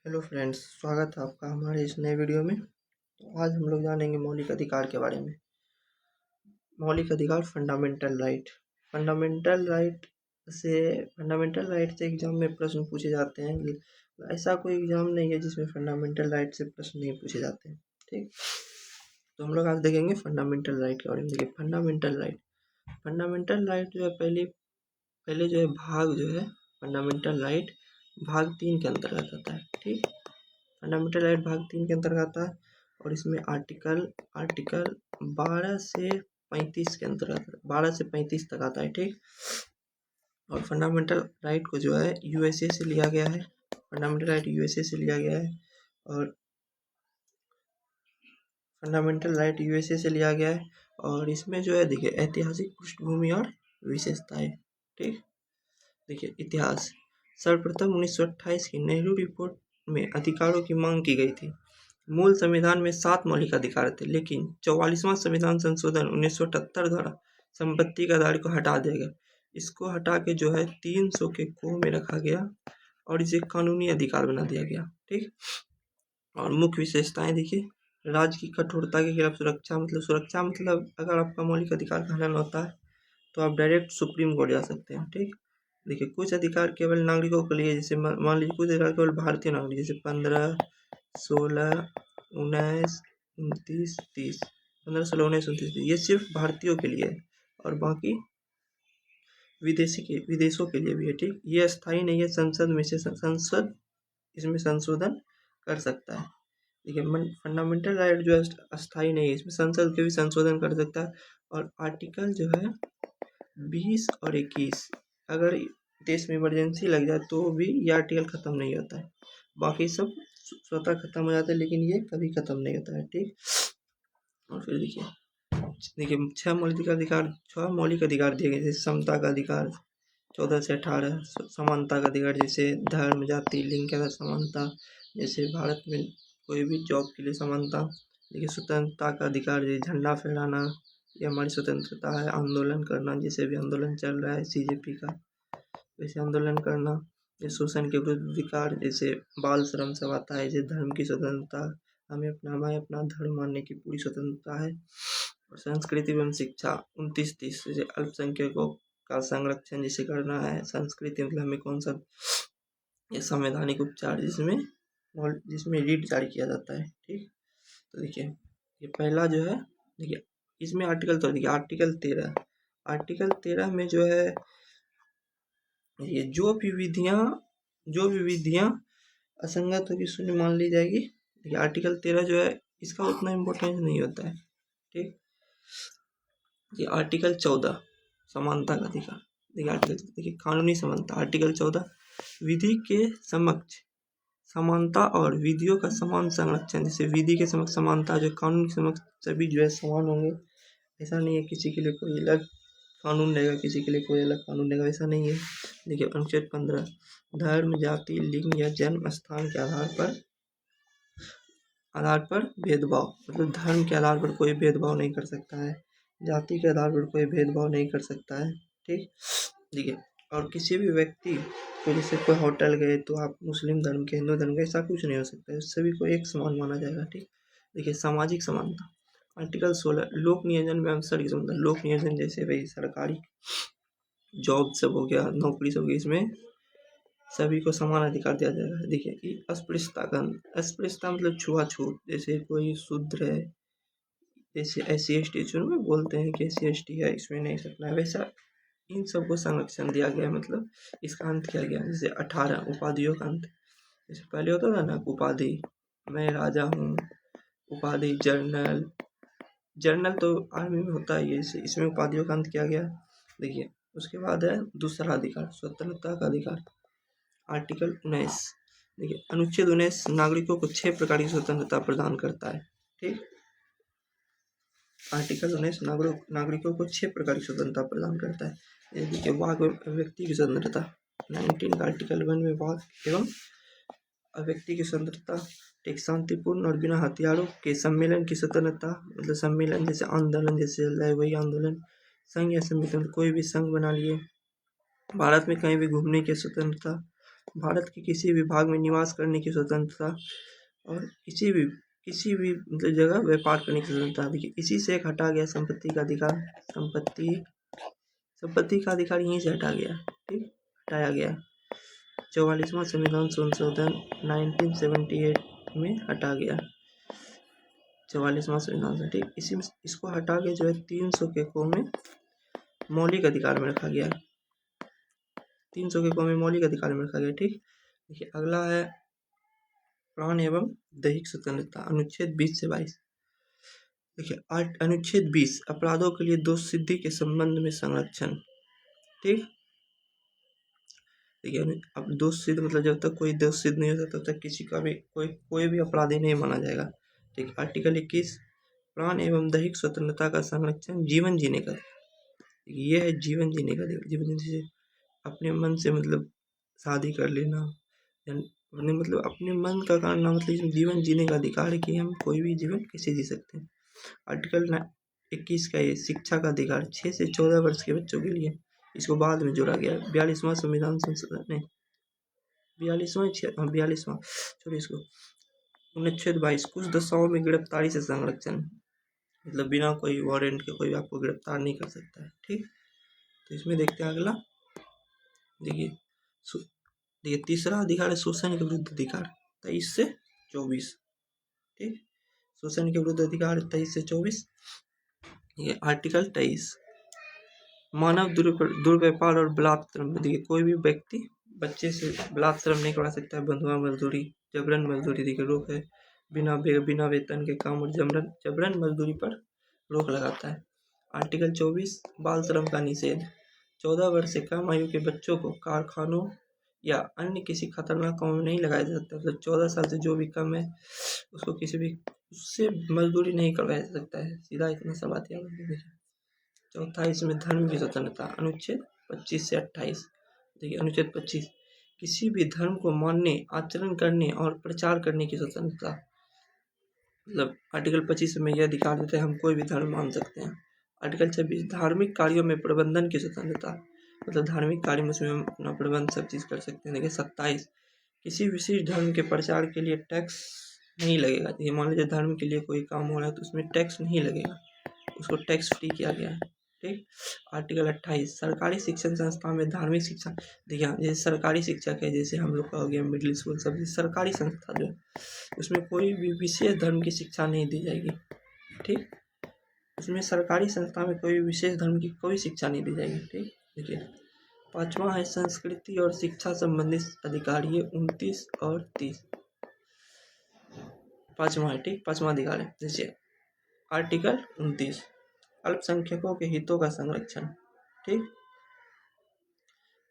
Hello friends, स्वागत है आपका हमारे इस नए वीडियो में। तो आज हम लोग जानेंगे मौलिक अधिकार के बारे में। मौलिक अधिकार, fundamental right. Fundamental right fundamental right से एग्जाम में प्रश्न पूछे जाते हैं। ऐसा कोई एग्जाम नहीं है जिसमें फंडामेंटल राइट से प्रश्न नहीं पूछे जाते हैं। ठीक, तो हम लोग आज देखेंगे फंडामेंटल राइट के बारे में। देखिए, फंडामेंटल राइट जो है पहले जो है भाग जो है फंडामेंटल राइट भाग 3 के अंतर्गत आता है। ठीक, फंडामेंटल राइट भाग 3 के अंतर्गत आता है और इसमें आर्टिकल आर्टिकल 12 से 35 के अंतर्गत 12 से 35 तक आता है। ठीक, और फंडामेंटल राइट को जो है यूएसए से लिया गया है। फंडामेंटल राइट यूएसए से लिया गया है और फंडामेंटल राइट यूएसए से लिया गया है और इसमें जो है देखिए ऐतिहासिक पृष्ठभूमि और विशेषताएं। ठीक, देखिए इतिहास। सर्वप्रथम 1928 की नेहरू रिपोर्ट में अधिकारों की मांग की गई थी। मूल संविधान में 7 मौलिक अधिकार थे, लेकिन 44वां संविधान संशोधन 1978 द्वारा संपत्ति के आधार को हटा दिया गया। इसको हटा के जो है 300 के को में रखा गया और इसे कानूनी अधिकार बना दिया गया। ठीक, और मुख्य विशेषताएं देखिए, राज्य की कठोरता के खिलाफ सुरक्षा मतलब अगर आपका मौलिक अधिकार का हनन होता है तो आप डायरेक्ट सुप्रीम कोर्ट जा सकते हैं। ठीक, देखिए कुछ अधिकार केवल नागरिकों के लिए, जैसे मान लीजिए कुछ अधिकार केवल भारतीय नागरिक, जैसे 15, 16, 19, 29, 30, 15, 16, 19, 29, ये सिर्फ भारतीयों के लिए है और बाकी विदेशों के लिए भी है। ठीक, ये अस्थायी नहीं है, संसद इसमें संशोधन कर सकता है। देखिए फंडामेंटल राइट जो है अस्थायी नहीं है, इसमें संसद के भी संशोधन कर सकता है। और आर्टिकल जो है 20 और 21, अगर देश में इमरजेंसी लग जाए तो भी ये आर्टिकल खत्म नहीं होता है। बाकी सब स्वतः खत्म हो जाता है, लेकिन ये कभी खत्म नहीं होता है। ठीक, और फिर देखिए 6 मौलिक अधिकार दिए गए, जैसे समता का अधिकार 14 से 18, समानता का अधिकार जैसे धर्म, जाति, लिंग के आधार समानता, जैसे भारत में कोई भी जॉब के लिए समानता। देखिए स्वतंत्रता का अधिकार, जैसे झंडा फहराना, ये हमारी स्वतंत्रता है। आंदोलन करना, जैसे भी आंदोलन चल रहा है सीजेपी का, वैसे आंदोलन करना। ये शोषण के विरुद्ध अधिकार, जैसे बाल श्रम सब आता है। जैसे धर्म की स्वतंत्रता, हमें अपना धर्म मानने की पूरी स्वतंत्रता है। और संस्कृति एवं शिक्षा 29-30, जैसे अल्पसंख्यकों का संरक्षण जैसे करना है। संस्कृति मतलब हमें कौन सा ये संवैधानिक उपचार जिसमें रीट जारी किया जाता है। ठीक, तो देखिए ये पहला जो है, देखिए इसमें आर्टिकल तो देखिए आर्टिकल 13 में जो है ये जो भी विधियां असंगत होगी शून्य मान ली जाएगी। देखिए आर्टिकल 13 जो है इसका उतना इम्पोर्टेंस नहीं होता है। ठीक, ये आर्टिकल 14 समानता का अधिकार। देखिए कानूनी समानता, आर्टिकल 14 विधि के समक्ष समानता और विधियों का समान संरक्षण। जैसे विधि के समक्ष समानता, जो कानून के समक्ष सभी जो है समान होंगे। ऐसा नहीं है किसी के लिए कोई अलग कानून रहेगा, किसी के लिए कोई अलग कानून रहेगा, ऐसा नहीं है। देखिए अनुच्छेद 15, धर्म, जाति, लिंग या जन्म स्थान के आधार पर भेदभाव, मतलब धर्म के आधार पर कोई भेदभाव नहीं कर सकता है, जाति के आधार पर कोई भेदभाव नहीं कर सकता है। ठीक, देखिए और किसी भी व्यक्ति को, जैसे कोई होटल गए तो आप मुस्लिम धर्म के, हिंदू धर्म के, ऐसा कुछ नहीं हो सकता है, सभी को एक समान माना जाएगा। ठीक, देखिए सामाजिक समानता, आर्टिकल 16 लोक नियोजन एवं सड़क समानता। लोक नियोजन जैसे भाई सरकारी जॉब सब हो गया, नौकरी सब हो गई, इसमें सभी को समान अधिकार दिया जाएगा। देखिए कि अस्पृश्यता मतलब छुआछूत, जैसे कोई शूद्र है, जैसे SC/ST में बोलते हैं कि SC/ST है, इसमें नहीं सकना है, वैसा इन सबको संरक्षण दिया गया, मतलब इसका अंत किया गया। जैसे 18 उपाधियों का अंत, जैसे पहले होता था ना उपाधि, मैं राजा हूँ, उपाधि जनरल तो आर्मी में होता ही है, इसमें उपाधियों का अंत किया गया। देखिए उसके बाद है दूसरा अधिकार, स्वतंत्रता का अधिकार, आर्टिकल 19। देखिए अनुच्छेद 19 नागरिकों को 6 प्रकार की स्वतंत्रता प्रदान करता है। ठीक, आर्टिकल 19 नागरिकों को 6 प्रकार की स्वतंत्रता प्रदान करता है। देखिए वाक व्यक्ति की स्वतंत्रता, 19 का आर्टिकल 1 में वाक एवं अव्यक्ति की स्वतंत्रता। एक शांतिपूर्ण और बिना हथियारों के सम्मेलन की स्वतंत्रता, मतलब सम्मेलन जैसे आंदोलन जैसे चल रहा है वही आंदोलन, संघ या संगठन कोई भी संघ बना लिए, भारत में कहीं भी घूमने की स्वतंत्रता, भारत के किसी भी भाग में निवास करने की स्वतंत्रता और किसी भी मतलब जगह व्यापार करने की स्वतंत्रता। देखिए इसी से एक हटा गया संपत्ति का अधिकार। संपत्ति का अधिकार यहीं से हटा गया, ठीक, हटाया गया। 44वां संविधान संशोधन 1978 में हटा गया। 44वां संविधान से, ठीक, इसी में इसको हटा के जो है 300 के को में मौलिक अधिकार में रखा गया। 300 के को में मौलिक अधिकार में रखा गया, ठीक। देखिए अगला है प्राण एवं दैहिक स्वतंत्रता, अनुच्छेद 20 से 22। देखिए अनुच्छेद 20 अपराधों के लिए दोष सिद्धि के संबंध में संरक्षण, ठीक। देखिए अब दोष सिद्ध मतलब जब तक कोई दोष सिद्ध नहीं होता तब तक किसी का भी कोई भी अपराधी नहीं माना जाएगा, ठीक। आर्टिकल 21 प्राण एवं दैहिक स्वतंत्रता का संरक्षण, जीवन जीने का, ये है जीवन जीने का। जीवन जीने से अपने मन से मतलब शादी कर लेना, अपने मतलब अपने मन का करना, मतलब जीवन जीने का अधिकार है कि हम कोई भी जीवन कैसे जी सकते हैं। आर्टिकल 21 का ये शिक्षा का अधिकार 6 से 14 वर्ष के बच्चों के लिए, इसको बाद में जोड़ा गया। 42वां संविधान संशोधन ने 42वां छोड़िए इसको, अनुच्छेद 22 कुछ दशाओं में गिरफ्तारी से संरक्षण, मतलब बिना कोई वारंट के कोई आपको गिरफ्तार नहीं कर सकता है, ठीक। तो इसमें देखते हैं अगला। देखिए तीसरा अधिकार है शोषण के विरुद्ध अधिकार 23 से 24, ठीक। शोषण के विरुद्ध अधिकार 23 से 24। ये आर्टिकल 23 मानव दुर्व्यवहार और बलात्कार। देखिए कोई भी व्यक्ति बच्चे से बलात्कार नहीं करवा सकता है। बंधुआ मजदूरी, जबरन मजदूरी देखिए रोक है। बिना वेतन के काम और जबरन मजदूरी पर रोक लगाता है। आर्टिकल 24 बाल श्रम का निषेध, 14 वर्ष से कम आयु के बच्चों को कारखानों या अन्य किसी खतरनाक काम में नहीं लगाया जा सकता। मतलब 14 साल से जो भी कम है उसको किसी भी उससे मजदूरी नहीं करवाया जा सकता है, सीधा इतना सा बात याद रखिए। चौथा इसमें धर्म की स्वतंत्रता, अनुच्छेद 25 से 28। देखिए अनुच्छेद 25 किसी भी धर्म को मानने, आचरण करने और प्रचार करने की स्वतंत्रता। मतलब आर्टिकल 25 में यह अधिकार देता है हम कोई भी धर्म मान सकते हैं। आर्टिकल 26 धार्मिक कार्यों में प्रबंधन की स्वतंत्रता, मतलब धार्मिक कार्य में उसमें हम अपना प्रबंध सब चीज़ कर सकते हैं। देखिए 27 किसी विशेष धर्म के प्रचार के लिए टैक्स नहीं लगेगा। ये मान लीजिए धर्म के लिए कोई काम हो रहा है तो उसमें टैक्स नहीं लगेगा, उसको टैक्स फ्री किया गया है, ठीक। आर्टिकल 28 सरकारी शिक्षण संस्था में धार्मिक शिक्षा। देखिए जैसे सरकारी शिक्षक है, जैसे हम लोग का हो गया मिडिल स्कूल, सब सरकारी संस्था जो उसमें कोई भी विशेष धर्म की शिक्षा नहीं दी जाएगी, ठीक। उसमें सरकारी संस्था में कोई विशेष धर्म की कोई शिक्षा नहीं दी जाएगी, ठीक। देखिए 5वां है संस्कृति और शिक्षा संबंधित अधिकार, ये 29 और 30 5वां है, ठीक। 5वां अधिकार है। जैसे आर्टिकल 29 अल्पसंख्यकों के हितों का संरक्षण, ठीक।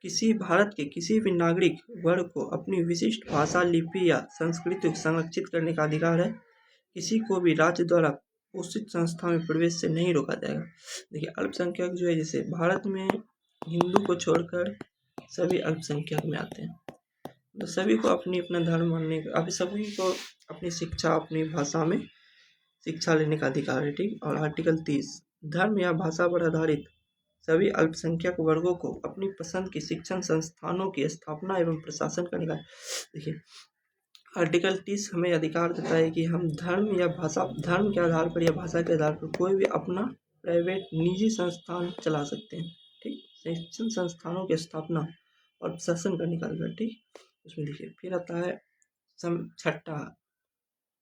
किसी भारत के किसी भी नागरिक वर्ग को अपनी विशिष्ट भाषा, लिपि या संस्कृति को संरक्षित करने का अधिकार है। किसी को भी राज्य द्वारा पोषित संस्था में प्रवेश से नहीं रोका जाएगा। देखिए अल्पसंख्यक जो है, जैसे भारत में हिंदू को छोड़कर सभी अल्पसंख्यक में आते हैं, तो सभी को अपनी अपना धर्म मानने का, अभी सभी को अपनी शिक्षा, अपनी भाषा में शिक्षा लेने का अधिकार है, ठीक। और आर्टिकल 30 धर्म या भाषा पर आधारित सभी अल्पसंख्यक वर्गों को अपनी पसंद की शिक्षण संस्थानों की स्थापना एवं प्रशासन करने का। देखिए आर्टिकल 30 हमें अधिकार देता है कि हम धर्म के आधार पर या भाषा के आधार पर कोई भी अपना प्राइवेट निजी संस्थान चला सकते हैं, ठीक। शिक्षण संस्थानों की स्थापना और प्रशासन करने का अधिकार, ठीक। उसमें देखिए फिर आता है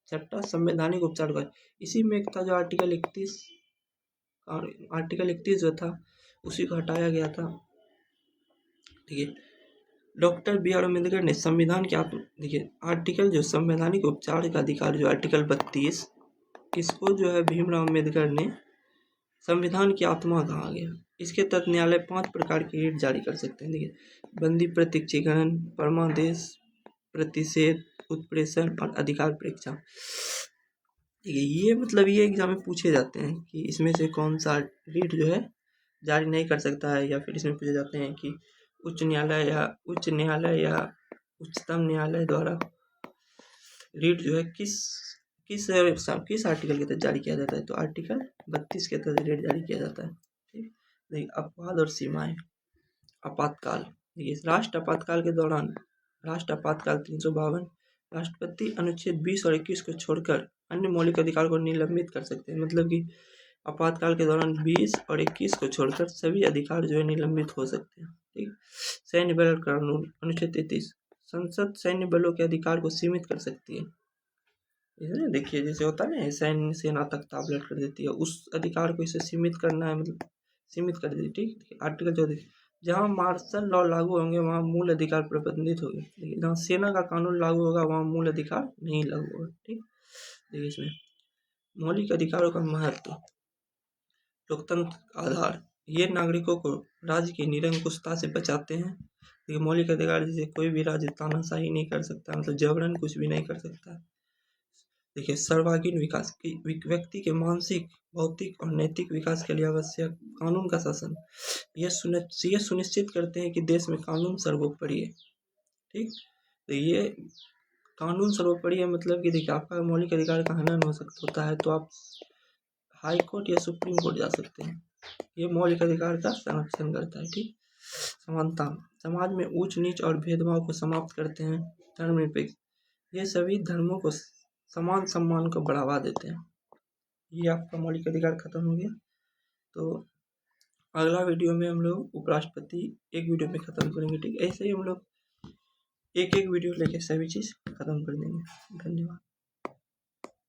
छठा संवैधानिक उपचार का। इसी में एक था जो आर्टिकल 31 जो था उसी को हटाया गया था। देखिए डॉक्टर बी आर अम्बेडकर ने संविधान के देखिए आर्टिकल जो संवैधानिक उपचार का अधिकार जो आर्टिकल 32, इसको जो है भीमराव अम्बेडकर ने संविधान की आत्मा कहा गया। इसके तहत न्यायालय 5 प्रकार की रीट जारी कर सकते हैं। देखिए बंदी प्रत्यक्षीकरण, परमादेश, प्रतिषेध, उत्प्रेषण और अधिकार परीक्षा। देखिए ये मतलब ये एग्जाम में पूछे जाते हैं कि इसमें से कौन सा रीट जो है जारी नहीं कर सकता है, या फिर इसमें पूछे जाते हैं कि उच्च न्यायालय या उच्चतम न्यायालय द्वारा रीट जो है किस आर्टिकल के तहत जारी किया जाता है। तो आर्टिकल 32 के तहत रीट जारी किया जाता है, ठीक। देखिए अपवाद और सीमाएं। आपातकाल, देखिए राष्ट्र आपातकाल के दौरान राष्ट्र आपातकाल 352, राष्ट्रपति अनुच्छेद 20 और 21 को छोड़कर अन्य मौलिक अधिकार को निलंबित कर सकते हैं। मतलब कि आपातकाल के दौरान 20 और 21 को छोड़कर सभी अधिकार जो है निलंबित हो सकते हैं। ठीक। सैन्य बल कानून अनुच्छेद 33, संसद सैन्य बलों के अधिकार को सीमित कर सकती है। इसमें देखिए जैसे होता है ना, सैन्य सेना तक ताबलट कर देती है, उस अधिकार को इसे सीमित करना है, मतलब सीमित कर देती है। ठीक। आर्टिकल 14, जहाँ मार्शल लॉ लागू होंगे वहाँ मूल अधिकार प्रतिबंधित होंगे। देखिए जहाँ सेना का कानून लागू होगा वहाँ मूल अधिकार नहीं लागू होगा। ठीक। देखिए इसमें मौलिक अधिकारों का महत्व, लोकतंत्र आधार, ये नागरिकों को राज्य की निरंकुशता से बचाते हैं। देखिए मौलिक अधिकार जैसे कोई भी राज्य तानाशाही नहीं कर सकता, मतलब जबरन कुछ भी नहीं कर सकता। देखिए सर्वांगीण विकास की व्यक्ति के मानसिक, भौतिक और नैतिक विकास के लिए आवश्यक कानून का शासन, ये सुनिश्चित करते हैं कि देश में कानून सर्वोपरि है। ठीक। तो ये कानून सर्वोपरि है, मतलब कि देखिए आपका मौलिक अधिकार का हनन होता है तो आप हाई कोर्ट या सुप्रीम कोर्ट जा सकते हैं। ये मौलिक अधिकार का संरक्षण करता है। ठीक। समानता, समाज में ऊंच नीच और भेदभाव को समाप्त करते हैं। धर्मनिरपेक्ष, ये सभी धर्मों को समान सम्मान को बढ़ावा देते हैं। ये आपका मौलिक अधिकार खत्म हो गया। तो अगला वीडियो में हम लोग उपराष्ट्रपति एक वीडियो में खत्म करेंगे। ठीक। ऐसे ही हम लोग एक एक वीडियो लेके सभी चीज़ खत्म कर देंगे। धन्यवाद।